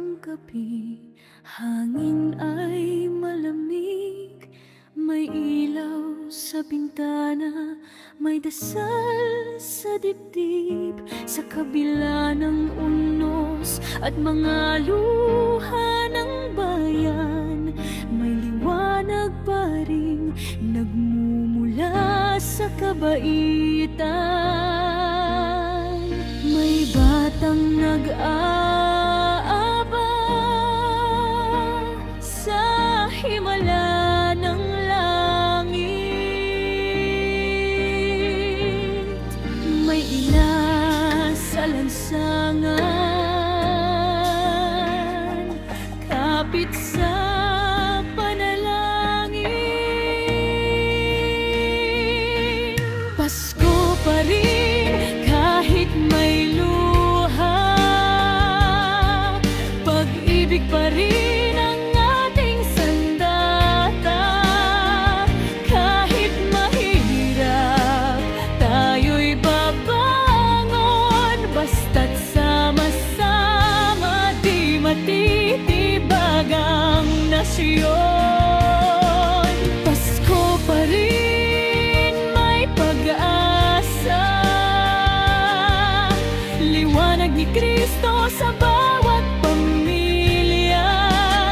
ng gabi, hangin ay malamig, may ilaw sa bintana, may dasal sa dibdib. Sa kabila ng unos at mga luha ng bayan, may liwanag pa rin nagmumula sa kabaitan. May batang nag-aabang sa himala ng langit, may ina sa lansangan, kapit sa panalangin. Pasko pa rin kahit may luha, pag-ibig pa rin ang ating sandata. Kahit mahirap, tayo'y babangon, basta't sama-sama, di matitibag ang nasyon. Pasko pa rin may pag-asa, liwanag ni Kristo sa bawat pamilya,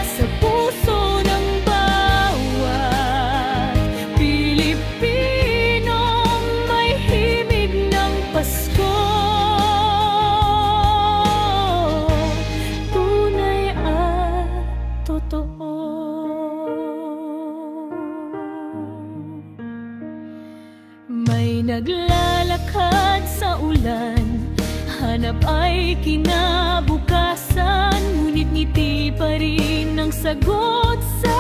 sa puso ng bawat Pilipino, may himig ng Pasko, tunay at totoo. May naglalakad sa ulan, hanap ay kinabukasan, ngunit ngiti pa rin ang sagot sa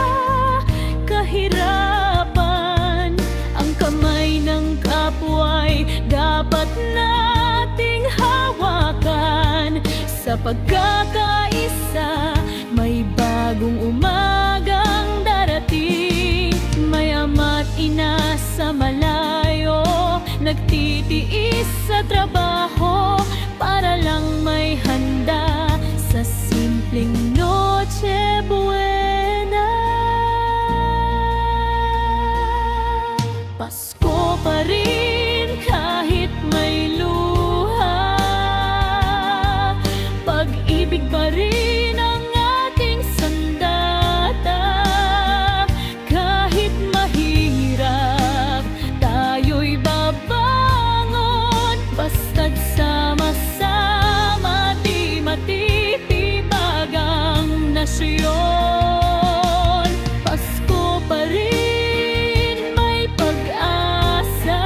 kahirapan. Ang kamay ng kapwa'y dapat nating hawakan, sa pagkakaisa may bagong umagang darating. May ama't ina sa malayo, nagtitiis sa trabaho, para lang may handa sa simpleng Noche Buena. Pasko pa rin kahit may luha, pag-ibig pa rin ang ating sandata. Kahit mahirap, tayo'y babangon, basta't sama-sama, di matitibag ang nasyon. Pasko pa rin may pag-asa,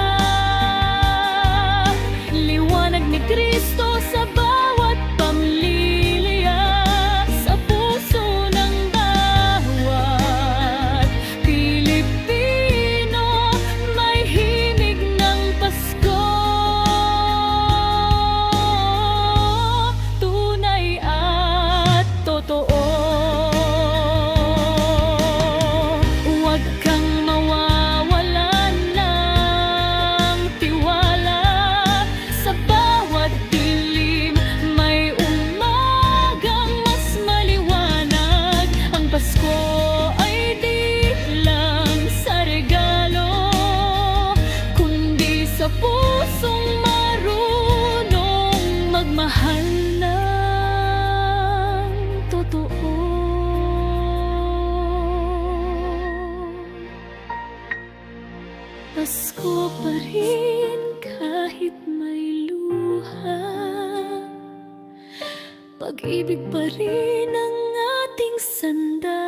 liwanag ni Kristo sa bawat pamilya, sa puso ng bawat Pilipino, may himig ng Pasko, tunay at totoo. Huwag kang mawawalan ng tiwala, sa bawat dilim may umagang mas maliwanag. Ang Pasko ay di lang sa regalo, kundi sa pusong marunong magmahal ng totoo. Pasko pa rin kahit may luha, pag-ibig pa rin ang ating sandata.